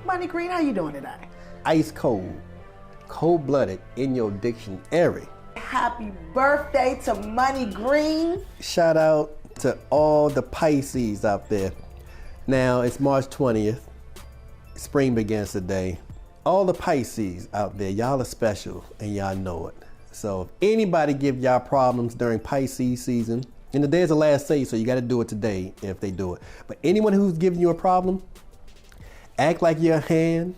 Money Green, how you doing today? Ice cold, cold-blooded in your dictionary. Happy birthday to Money Green. Shout out to all the Pisces out there. Now, it's March 20th. Spring begins today. All the Pisces out there, y'all are special and y'all know it. So if anybody give y'all problems during Pisces season, and the day is the last day, so you gotta do it today if they do it. But anyone who's giving you a problem, act like your hand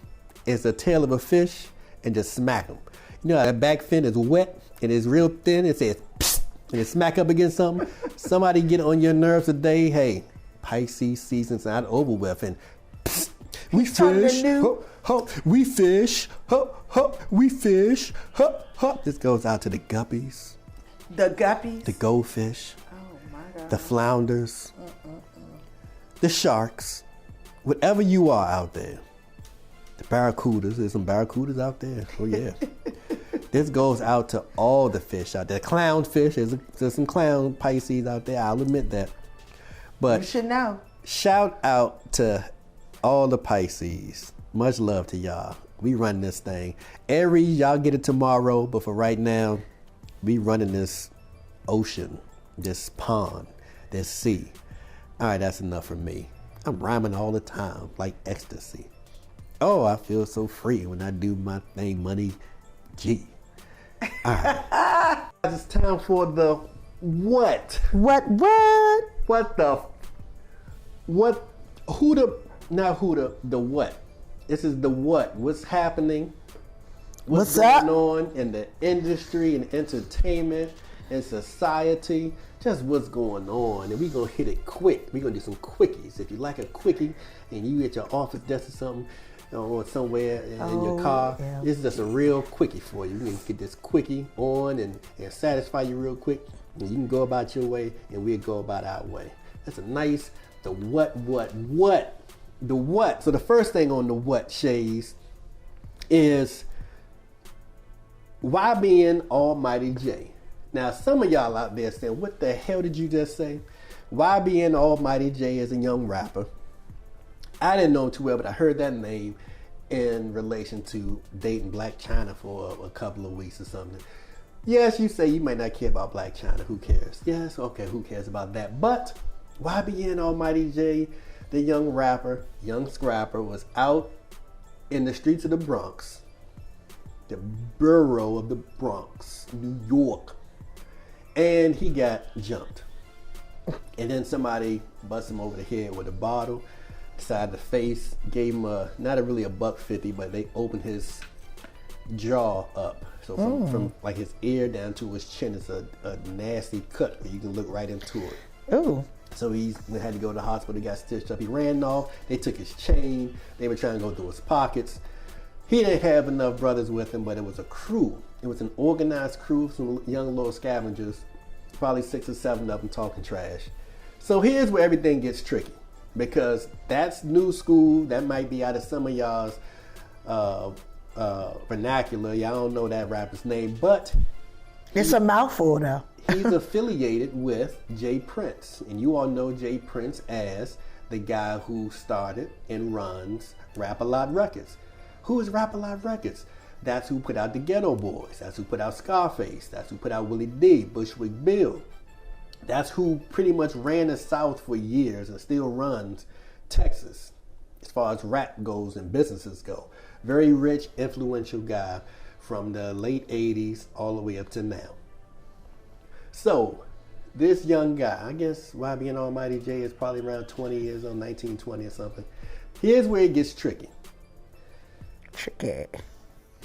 is the tail of a fish and just smack them. You know how that back fin is wet and it's real thin, it says psst, and it smack up against something. Somebody get on your nerves today, hey, Pisces season's not over with, and psst, we fish, ho, ho, we fish, ho, ho, we fish, ho, ho. This goes out to the guppies. The guppies? The goldfish. Oh my God. The flounders. The sharks. Whatever you are out there. The barracudas. There's some barracudas out there. Oh yeah. This goes out to all the fish out there. Clownfish. There's some clown Pisces out there. I'll admit that. But you should know. Shout out to all the Pisces. Much love to y'all. We run this thing. Aries, y'all get it tomorrow, but for right now, we running this ocean, this pond, this sea. All right, that's enough for me. I'm rhyming all the time, like ecstasy. Oh, I feel so free when I do my thing, Money G. All right. It's time for the what? What? What the? What? The what? This is the what. What's happening? What's going on in the industry and entertainment and society? Just what's going on. And we're going to hit it quick. We're going to do some quickies. If you like a quickie and you at your office desk or something, or somewhere in your car, yeah. This is just a real quickie for you. You can get this quickie on and satisfy you real quick. And you can go about your way and we'll go about our way. That's a nice, the what? The what? So the first thing on the what, Shayz, is YBN Almighty J. Now, some of y'all out there saying, what the hell did you just say? YBN Almighty J is a young rapper. I didn't know him too well, but I heard that name in relation to dating Black China for a couple of weeks or something. Yes, you say you might not care about Black China. Who cares? Yes, okay, who cares about that? But YBN Almighty J, the young rapper, young scrapper, was out in the streets of the Bronx, the borough of the Bronx, New York, and he got jumped. And then somebody bust him over the head with a bottle, side of the face, gave him not really a $1.50, but they opened his jaw up. So from like his ear down to his chin is a nasty cut where you can look right into it. Ooh. So he had to go to the hospital, he got stitched up. He ran off, they took his chain, they were trying to go through his pockets. He didn't have enough brothers with him, but it was a crew. It was an organized crew, some young little scavengers, probably 6 or 7 of them talking trash. So here's where everything gets tricky, because that's new school. That might be out of some of y'all's vernacular. Y'all don't know that rapper's name, but it's a mouthful though. He's affiliated with Jay Prince, and you all know Jay Prince as the guy who started and runs Rap-A-Lot Records. Who is Rap-A-Lot Records? That's who put out the Ghetto Boys. That's who put out Scarface. That's who put out Willie D, Bushwick Bill. That's who pretty much ran the South for years and still runs Texas as far as rap goes and businesses go. Very rich, influential guy from the late 80s all the way up to now. So, this young guy, I guess YBN Almighty J is probably around 20 years old, 19, 20 or something. Here's where it gets tricky.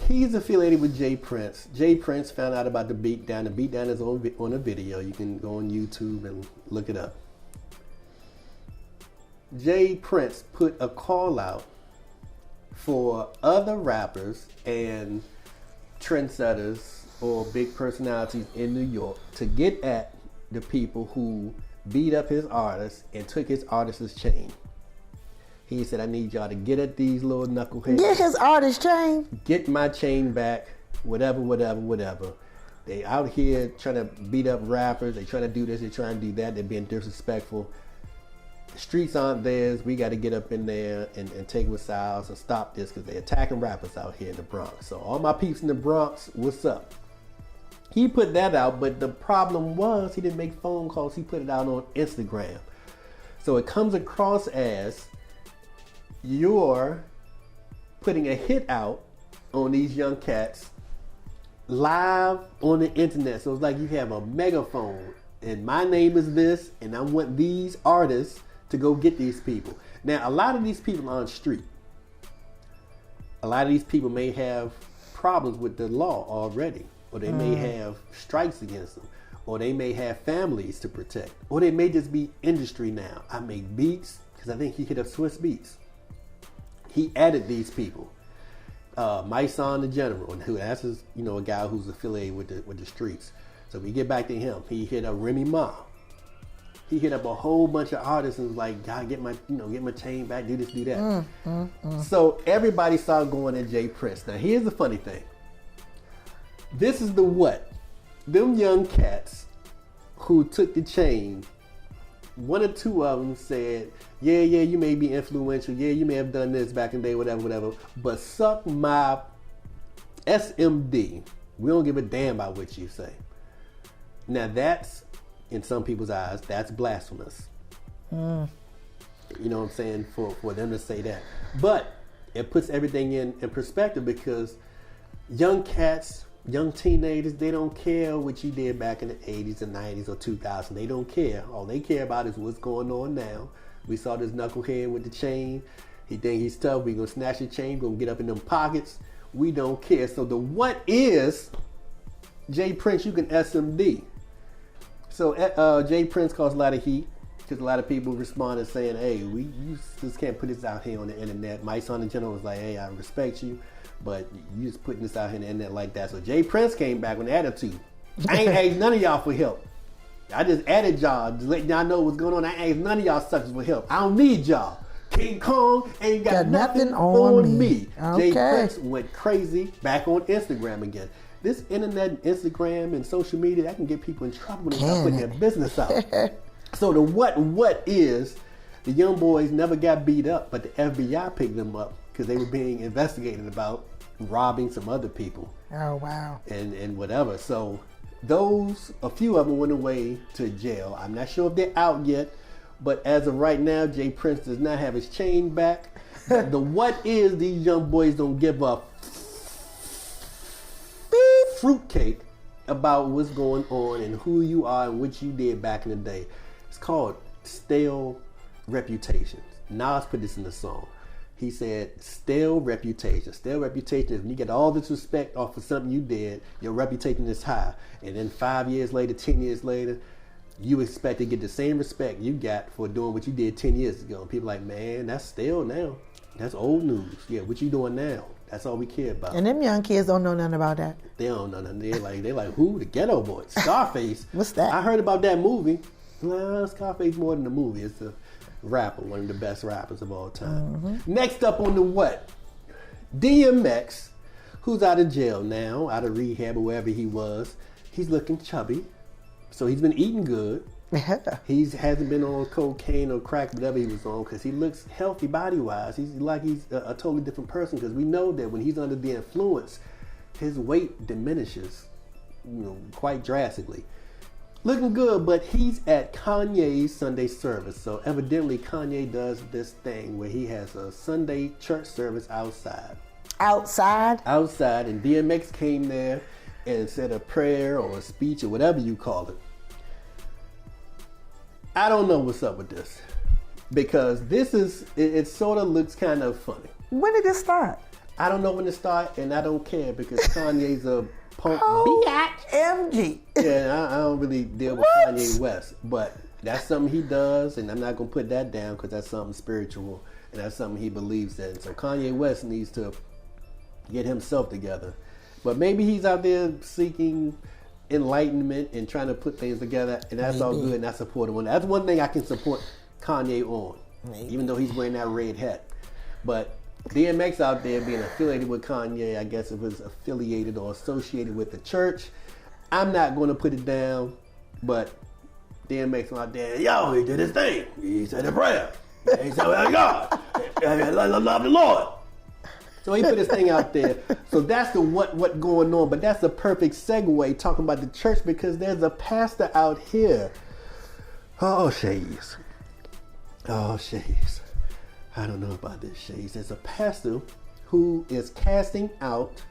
He's affiliated with Jay Prince. Jay Prince found out about the beatdown. The beatdown is on a video. You can go on YouTube and look it up. Jay Prince put a call out for other rappers and trendsetters or big personalities in New York to get at the people who beat up his artists and took his artist's chain. He said, I need y'all to get at these little knuckleheads. Get his artist chain. Get my chain back, whatever. They out here trying to beat up rappers. They trying to do this, they trying to do that. They're being disrespectful. streets aren't theirs. We got to get up in there and take what's ours and stop this because they're attacking rappers out here in the Bronx. So all my peeps in the Bronx, what's up? He put that out, but the problem was he didn't make phone calls. He put it out on Instagram. So it comes across as you're putting a hit out on these young cats live on the internet. So it's like you have a megaphone and my name is this and I want these artists to go get these people. Now, a lot of these people are on the street. A lot of these people may have problems with the law already, or they may have strikes against them, or they may have families to protect, or they may just be industry now. I make beats, because I think he hit up Swiss Beats. He added these people. My Son the General, and that's a guy who's affiliated with the streets. So we get back to him. He hit up Remy Ma. He hit up a whole bunch of artists and was like, God, get my chain back, do this, do that. So everybody started going at Jay Prince. Now here's the funny thing. This is the what? Them young cats who took the chain, one or two of them said, yeah, you may be influential. Yeah, you may have done this back in the day, whatever. But suck my SMD. We don't give a damn about what you say. Now that's, in some people's eyes, that's blasphemous. You know what I'm saying? For them to say that. But it puts everything in perspective because young cats, young teenagers, they don't care what you did back in the 80s and 90s or 2000. They don't care. All they care about is what's going on now. We saw this knucklehead with the chain. He think he's tough. We gonna snatch the chain. Gonna get up in them pockets. We don't care. So the what is Jay Prince? You can SMD. So Jay Prince caused a lot of heat because a lot of people responded saying, hey, you just can't put this out here on the internet. My Son in general was like, hey, I respect you, but you just putting this out here on the internet like that. So Jay Prince came back with an attitude. I ain't asked none of y'all for help. I just added y'all to let y'all know what's going on. I ain't asked none of y'all suckers for help. I don't need y'all. King Kong ain't got nothing on me. Okay. Jay Prince went crazy back on Instagram again. This internet, Instagram, and social media, that can get people in trouble when they start putting their business out. So the what is, the young boys never got beat up, but the FBI picked them up because they were being investigated about robbing some other people. Oh, wow. And whatever. So a few of them went away to jail. I'm not sure if they're out yet, but as of right now, Jay Prince does not have his chain back. The what is, these young boys don't give up fruitcake about what's going on and who you are and what you did back in the day. It's called stale reputations. Nas put this in the song. He said, stale reputation. Stale reputation is when you get all this respect off of something you did, your reputation is high. And then 5 years later, 10 years later, you expect to get the same respect you got for doing what you did 10 years ago. And people are like, man, that's stale now. That's old news. Yeah, what you doing now? That's all we care about. And them young kids don't know nothing about that. They don't know nothing. They're like, who? The Ghetto Boys. Scarface. What's that? I heard about that movie. Nah, Scarface more than a movie. It's a rapper, one of the best rappers of all time. Next up on the what? DMX, who's out of jail now, out of rehab or wherever he was. He's looking chubby. So he's been eating good. He hasn't been on cocaine or crack, whatever he was on, because he looks healthy body-wise. He's a totally different person, because we know that when he's under the influence, his weight diminishes, quite drastically. Looking good, but he's at Kanye's Sunday service. So evidently Kanye does this thing where he has a Sunday church service outside. Outside, and DMX came there and said a prayer or a speech or whatever you call it. I don't know what's up with this, because it sort of looks kind of funny. When did it start? I don't know when it started, and I don't care, because Kanye's a punk MG. Yeah, I don't really deal with Kanye West, but that's something he does, and I'm not going to put that down because that's something spiritual, and that's something he believes in. So Kanye West needs to get himself together. But maybe he's out there seeking enlightenment and trying to put things together, and that's all good, and I support him on. That's one thing I can support Kanye on, even though he's wearing that red hat. But DMX out there being affiliated with Kanye, I guess it was affiliated or associated with the church. I'm not going to put it down, but DMX went out there, yo, he did his thing. He said a prayer. He said, well, God, love the Lord. So he put his thing out there. So that's the what going on. But that's the perfect segue talking about the church, because there's a pastor out here. Oh, Shayz. Oh, Shayz. I don't know about this, Shayz. There's a pastor who is casting out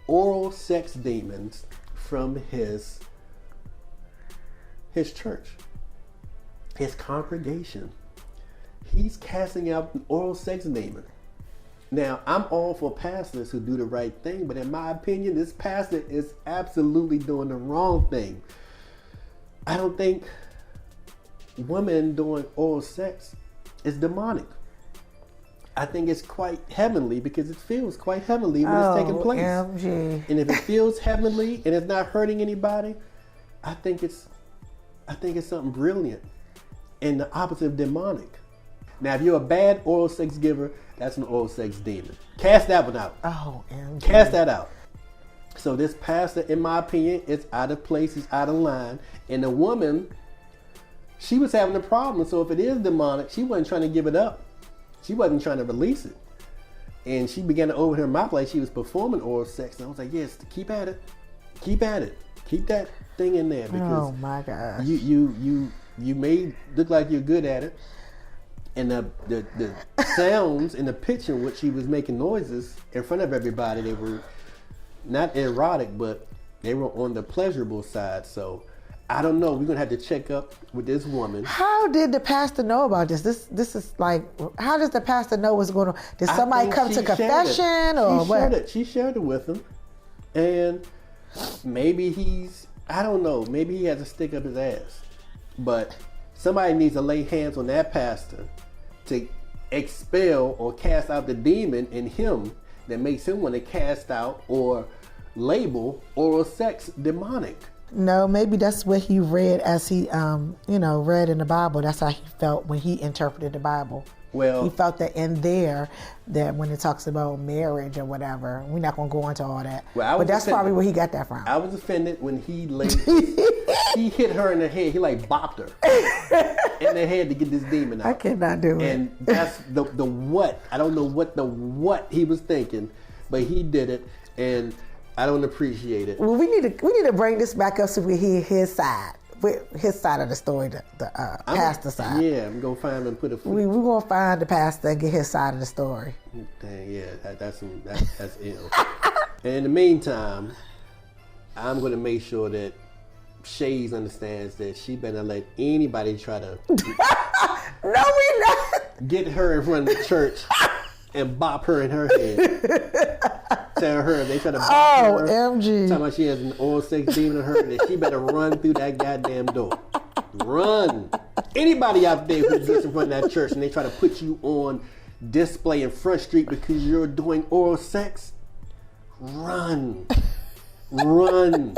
oral sex demons from his church, his congregation. He's casting out an oral sex demon. Now, I'm all for pastors who do the right thing, but in my opinion, this pastor is absolutely doing the wrong thing. I don't think women doing oral sex is demonic. I think it's quite heavenly, because it feels quite heavenly when it's taking place. MG. And if it feels heavenly and it's not hurting anybody, I think it's something brilliant and the opposite of demonic. Now, if you're a bad oral sex giver, that's an oral sex demon. Cast that one out. Oh, MG. Cast that out. So this pastor, in my opinion, is out of place, is out of line. And the woman, she was having a problem. So if it is demonic, she wasn't trying to give it up. She wasn't trying to release it. And she began to overhear my place. She was performing oral sex. And I was like, yes, keep at it. Keep at it. Keep that thing in there. Because oh my gosh. You may look like you're good at it. And the sounds and the pitch in which she was making noises in front of everybody, they were not erotic, but they were on the pleasurable side. So I don't know. We're going to have to check up with this woman. How did the pastor know about this? This is like, how does the pastor know what's going on? Did somebody come to confession or what? She shared it with him. And maybe I don't know, maybe he has a stick up his ass. But somebody needs to lay hands on that pastor to expel or cast out the demon in him that makes him want to cast out or label oral sex demonic. No, maybe that's what he read as he, read in the Bible. That's how he felt when he interpreted the Bible. Well, he felt that in there, that when it talks about marriage or whatever, we're not going to go into all that. But that's probably where he got that from. I was offended when he he hit her in the head. He like bopped her in the head to get this demon out. I cannot do it. And that's the what. I don't know what he was thinking, but he did it, and I don't appreciate it. Well, we need to bring this back up so we hear his side. His side of the story, the pastor side. Yeah, I'm gonna find him and put a. We're gonna find the pastor and get his side of the story. Dang, yeah, that's ill. And in the meantime, I'm gonna make sure that Shayz understands that she better let anybody try to. No, we not. Get her in front of the church and bop her in her head. Tell her they try to bop her. MG. Talking about she has an oral sex demon in her, that she better run through that goddamn door. Run. Anybody out there who gets in front of that church and they try to put you on display in Front Street because you're doing oral sex, run. Run.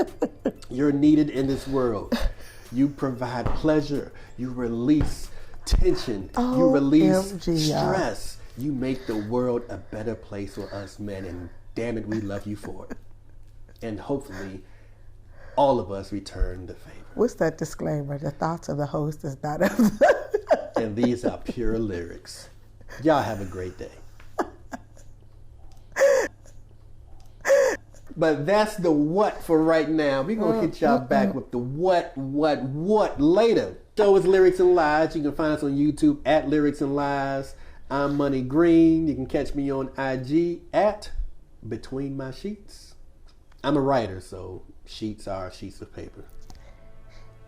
You're needed in this world. You provide pleasure. You release tension. You release stress. You make the world a better place for us men, and damn it, we love you for it. And hopefully, all of us return the favor. What's that disclaimer? The thoughts of the host is not of And these are pure lyrics. Y'all have a great day. But that's the what for right now. We're going to hit y'all back with the what later. Show is Lyrics and Lies. You can find us on YouTube at Lyrics and Lies. I'm Money Green. You can catch me on IG at Between My Sheets. I'm a writer, so sheets are sheets of paper.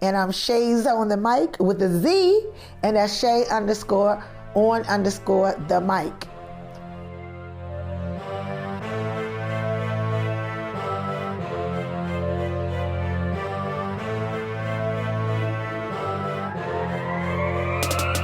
And I'm Shayz on the mic with a Z, and that's Shay_on_the mic.